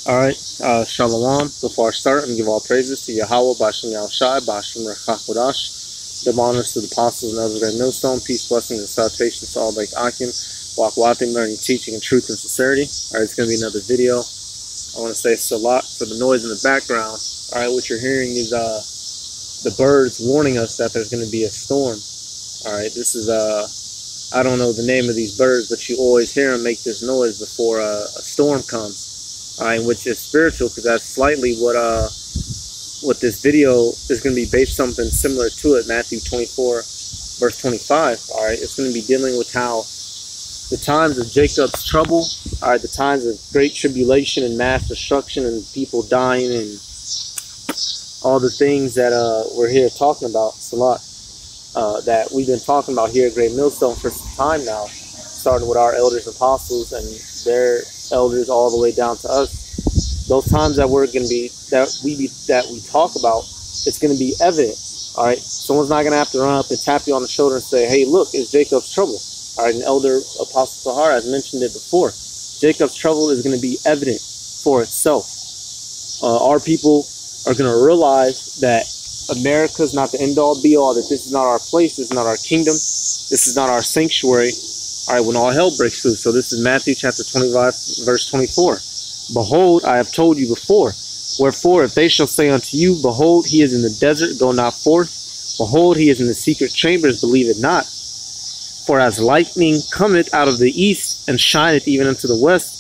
Alright, Shalom. Before I start, I'm going to give all praises to Yahweh, Bashem Yahushai, Bashem Rechakodash. Give honors to the apostles and elders of Great Millstone. Peace, blessings, and salutations to all Beit Akim. Walk Watim, learning, teaching, in truth and sincerity. Alright, it's going to be another video. I want to say Salat for the noise in the background. Alright, what you're hearing is the birds warning us that there's going to be a storm. Alright, this is, I don't know the name of these birds, but you always hear them make this noise before a storm comes. Which is spiritual, because that's slightly what this video is going to be based something similar to it. Matthew 24 verse 25. All right, it's going to be dealing with how the times of Jacob's trouble, all right, the times of great tribulation and mass destruction and people dying and all the things that we're here talking about, Salat, that we've been talking about here at Great Millstone for some time now, starting with our elders and apostles and their elders all the way down to us. Those times that we're going to be that we talk about, it's going to be evident. All right, someone's not going to have to run up and tap you on the shoulder and say, "Hey, look, it's Jacob's trouble." All right, an elder, Apostle Sahar, has mentioned it before. Jacob's trouble is going to be evident for itself. Our people are going to realize that America's not the end all be all. That this is not our place. This is not our kingdom. This is not our sanctuary. All right, when all hell breaks loose. So this is Matthew chapter 25, verse 24. Behold, I have told you before. Wherefore, if they shall say unto you, Behold, he is in the desert, go not forth. Behold, he is in the secret chambers, believe it not. For as lightning cometh out of the east, and shineth even unto the west,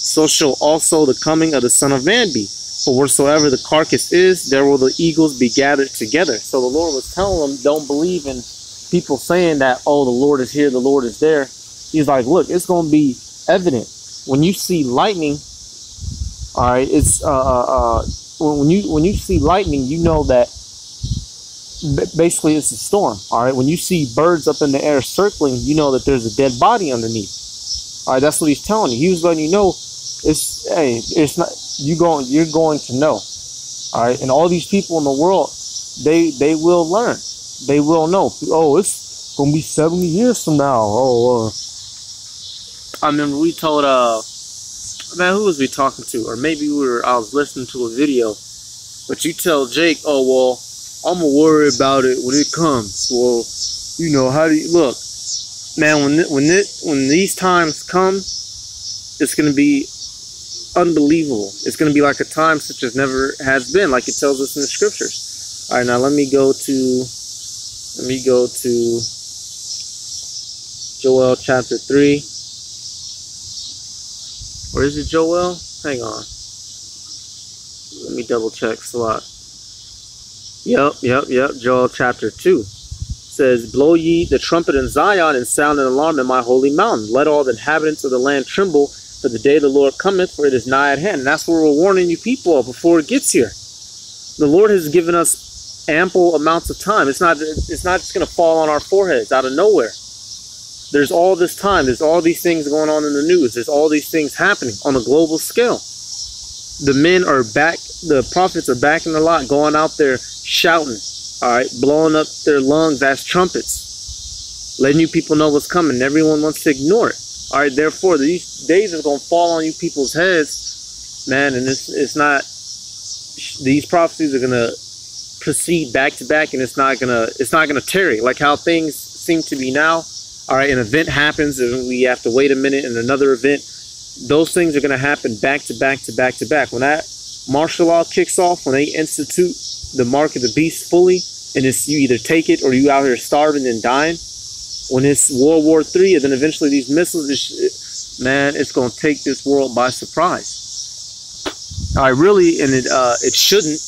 so shall also the coming of the Son of Man be. For wheresoever the carcass is, there will the eagles be gathered together. So the Lord was telling them, don't believe in people saying that, oh, the Lord is here, the Lord is there. He's like, look, it's going to be evident. When you see lightning, all right, it's when you see lightning, you know that basically it's a storm. All right, when you see birds up in the air circling, you know that there's a dead body underneath. All right, that's what he's telling you. He was letting you know, it's not you're going to know. All right, and all these people in the world, they will learn, they will know. Oh, it's gonna be 70 years from now. I remember we told man, who was we talking to? Or maybe I was listening to a video. But you tell Jake, oh well, I'm gonna worry about it when it comes. Well, you know, how do you look? Man, when these times come, it's gonna be unbelievable. It's gonna be like a time such as never has been, like it tells us in the scriptures. Alright, now let me go to Joel chapter 3. Where is it, Joel? Hang on. Let me double check. Salat. Yep. Joel chapter 2. It says, Blow ye the trumpet in Zion, and sound an alarm in my holy mountain. Let all the inhabitants of the land tremble, for the day of the Lord cometh, for it is nigh at hand. And that's what we're warning you people of before it gets here. The Lord has given us ample amounts of time. It's not just going to fall on our foreheads out of nowhere. There's all this time. There's all these things going on in the news. There's all these things happening on a global scale. The men are back. The prophets are back in the lot, going out there shouting, all right, blowing up their lungs as trumpets, letting you people know what's coming. Everyone wants to ignore it. All right, therefore, these days are going to fall on you people's heads, man, and it's not. These prophecies are going to proceed back to back, and it's not gonna tarry like how things seem to be now. All right, an event happens and we have to wait a minute, and another event. Those things are going to happen back to back to back to back. When that martial law kicks off, when they institute the mark of the beast fully, and it's you either take it or you out here starving and dying. When it's World War III, and then eventually these missiles, man, it's going to take this world by surprise. All right, really, and it shouldn't,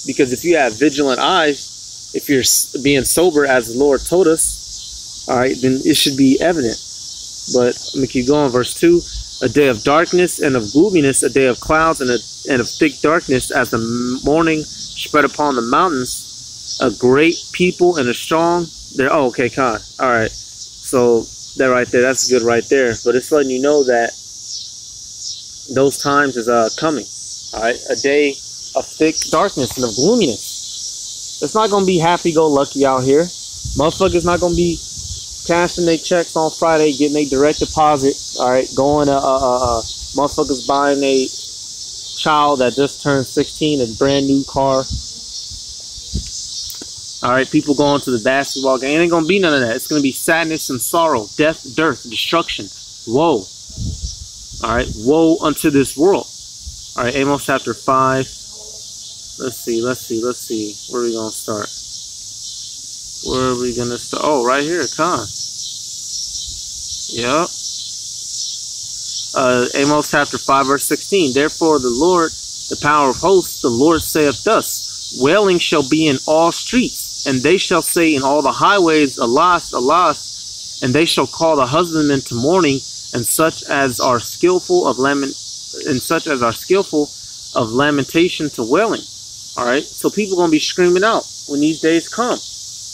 because if you have vigilant eyes, if you're being sober as the Lord told us, all right, then it should be evident. But let me keep going. Verse 2, a day of darkness and of gloominess, a day of clouds and of thick darkness, as the morning spread upon the mountains. A great people and a strong. Oh, okay, Khan. All right. So that right there, that's good right there. But it's letting you know that those times is coming. All right, a day of thick darkness and of gloominess. It's not going to be happy-go-lucky out here. Motherfuckers not going to be cashing their checks on Friday, getting their direct deposit. All right, going motherfuckers buying a child that just turned 16 a brand new car. All right, people going to the basketball game. It ain't gonna be none of that. It's gonna be sadness and sorrow, death, dearth, destruction, woe. All right, woe unto this world. All right, Amos chapter 5. Let's see. Where are we gonna start? Where are we gonna start? Oh, right here, Con. Yep. Amos chapter 5, verse 16. Therefore the Lord, the power of hosts, the Lord saith thus, wailing shall be in all streets, and they shall say in all the highways, Alas, alas, and they shall call the husbandmen to mourning, and such as are skillful of lamentation to wailing. All right, so people gonna be screaming out when these days come,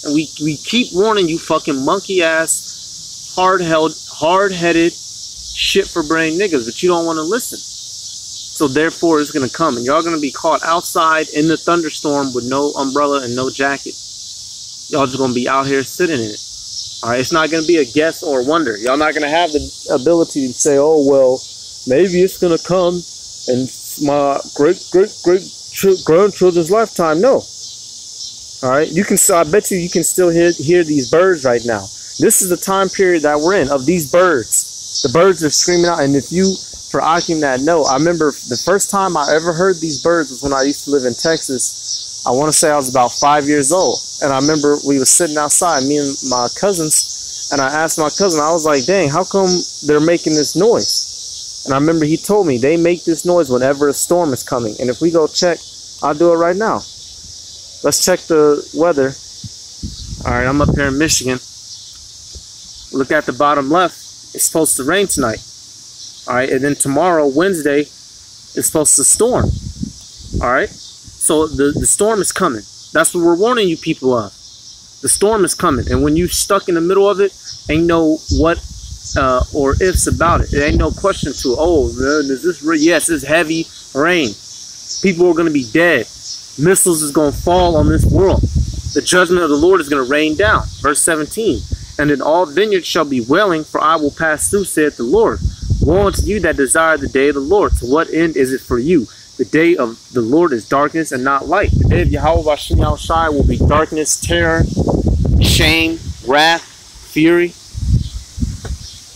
and we keep warning you, fucking monkey ass, hard-headed, shit for brain niggas, but you don't want to listen. So therefore, it's gonna come, and y'all gonna be caught outside in the thunderstorm with no umbrella and no jacket. Y'all just gonna be out here sitting in it. All right, it's not gonna be a guess or wonder. Y'all not gonna have the ability to say, "Oh well, maybe it's gonna come in my great grandchildren's lifetime." No. All right, you can. I bet you can still hear these birds right now. This is the time period that we're in of these birds. The birds are screaming out, and if you, for Akim that know, I remember the first time I ever heard these birds was when I used to live in Texas. I want to say I was about 5 years old, and I remember we was sitting outside, me and my cousins, and I asked my cousin, I was like, "Dang, how come they're making this noise?" And I remember he told me they make this noise whenever a storm is coming. And if we go check, I'll do it right now. Let's check the weather. All right, I'm up here in Michigan. Look at the bottom left. It's supposed to rain tonight. All right, and then tomorrow, Wednesday, it's supposed to storm. All right, so the storm is coming. That's what we're warning you people of. The storm is coming, and when you're stuck in the middle of it, ain't no what or ifs about it. There ain't no question to it. Oh, man, is this real? Yes, it's heavy rain. People are going to be dead. Missiles is going to fall on this world. The judgment of the Lord is going to rain down. Verse 17. And in all vineyards shall be wailing, for I will pass through, saith the Lord. Woe unto you that desire the day of the Lord. To what end is it for you? The day of the Lord is darkness and not light. The day of Yahweh Bashem Yahushai will be darkness, terror, shame, wrath, fury.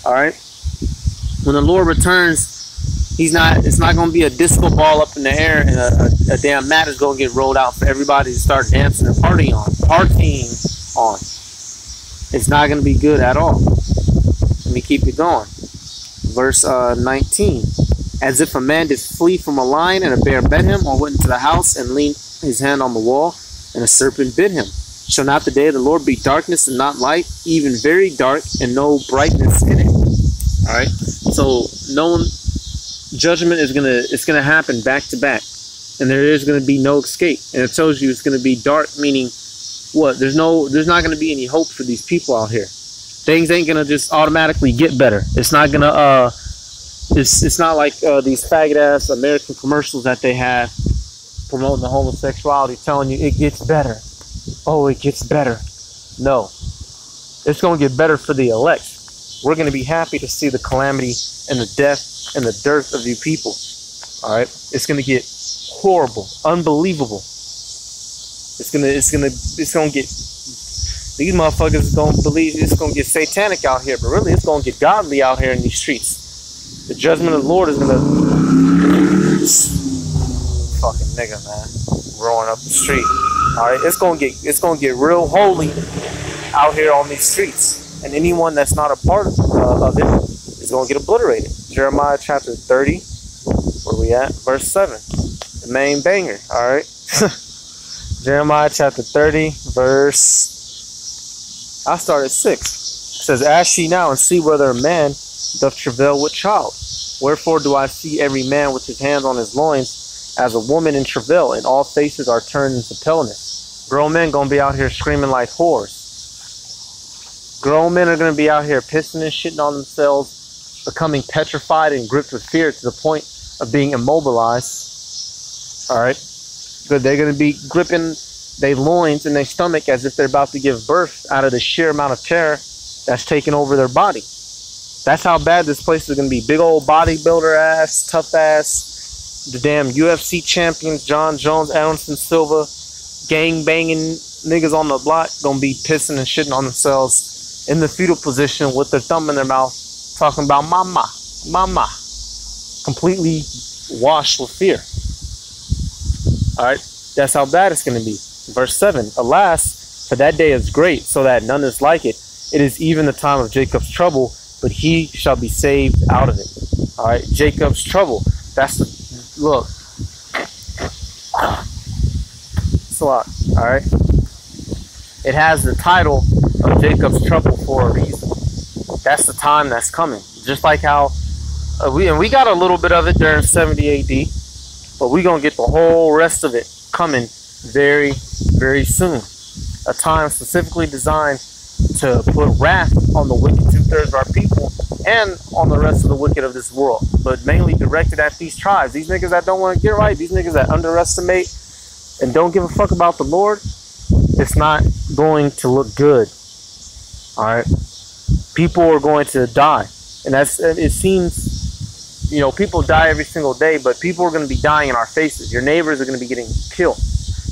All right. When the Lord returns, it's not going to be a disco ball up in the air and a damn mat is going to get rolled out for everybody to start dancing and partying on. It's not going to be good at all. Let me keep it going. Verse 19. As if a man did flee from a lion and a bear bit him, or went into the house and leaned his hand on the wall, and a serpent bit him. Shall not the day of the Lord be darkness and not light, even very dark and no brightness in it? All right. So no judgment is gonna happen back to back, and there is gonna be no escape. And it tells you it's gonna be dark, meaning what? There's not gonna be any hope for these people out here. Things ain't gonna just automatically get better. It's not gonna it's not like these faggot ass American commercials that they have promoting the homosexuality, telling you it gets better. Oh, it gets better. No, it's gonna get better for the elect. We're gonna be happy to see the calamity and the death and the dearth of you people. All right, it's gonna get horrible, unbelievable. It's gonna get, these motherfuckers gonna believe it's gonna get satanic out here, but really it's gonna get godly out here in these streets. The judgment of the Lord is gonna, fucking nigga, man, growing up the street. All right, it's gonna get real holy out here on these streets, and anyone that's not a part of it is gonna get obliterated. Jeremiah chapter 30, where we at? Verse 7, the main banger. All right. Jeremiah chapter 30, verse, I start at 6. It says, Ask ye now and see whether a man doth travail with child. Wherefore do I see every man with his hand on his loins as a woman in travail, and all faces are turned into paleness. Grown men gonna be out here screaming like whores. Grown men are gonna be out here pissing and shitting on themselves, becoming petrified and gripped with fear to the point of being immobilized. All right. But they're going to be gripping their loins and their stomach as if they're about to give birth out of the sheer amount of terror that's taking over their body. That's how bad this place is going to be. Big old bodybuilder ass, tough ass, the damn UFC champions, John Jones, Anderson Silva, gang banging niggas on the block, going to be pissing and shitting on themselves in the fetal position with their thumb in their mouth, talking about mama, mama. Completely washed with fear. Alright, that's how bad it's going to be. Verse 7, alas, for that day is great, so that none is like it. It is even the time of Jacob's trouble, but he shall be saved out of it. Alright, Jacob's trouble. That's the, look. It's a lot, alright? It has the title of Jacob's trouble for a reason. That's the time that's coming. Just like how, we got a little bit of it during 70 AD, but we're going to get the whole rest of it coming very, very soon. A time specifically designed to put wrath on the wicked 2/3 of our people and on the rest of the wicked of this world, but mainly directed at these tribes, these niggas that don't want to get right, these niggas that underestimate and don't give a fuck about the Lord. It's not going to look good. Alright, people are going to die, and that's, it seems, you know, people die every single day, but people are going to be dying in our faces. Your neighbors are going to be getting killed,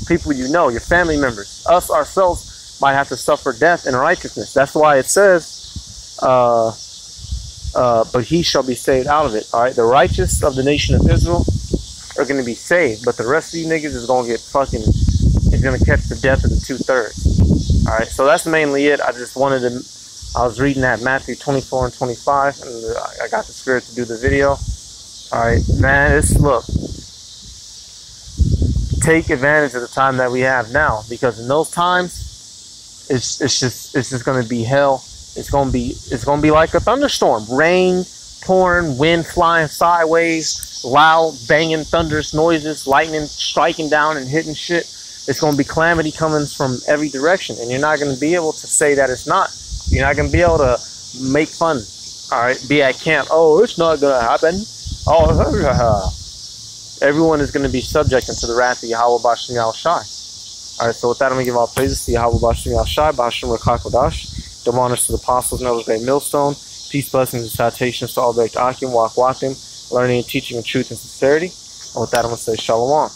people you know, your family members, us ourselves might have to suffer death in righteousness. That's why it says, but he shall be saved out of it. All right, the righteous of the nation of Israel are going to be saved, but the rest of you niggas is going to get fucking, is going to catch the death of the 2/3. All right, so that's mainly it. I just wanted to, I was reading that Matthew 24 and 25, and I got the spirit to do the video. All right, man, look, take advantage of the time that we have now, because in those times, it's just gonna be hell. It's gonna be like a thunderstorm, rain pouring, wind flying sideways, loud banging thunderous noises, lightning striking down and hitting shit. It's gonna be calamity coming from every direction, and you're not gonna be able to say that it's not. You're not gonna be able to make fun. All right, be at camp. Oh, it's not gonna happen. Oh, everyone is gonna be subject to the wrath of Yahweh Bashem Yahushai. Alright, so with that, I'm going to give all praises to Yahweh Bashem Yahushai, Bashem Ruach HaKodesh, double honors to the apostles and elders, great millstone, peace, blessings, and salutations to all Beit Akim, Wak Wakim, learning and teaching in truth and sincerity. And with that, I'm going to say Shalom.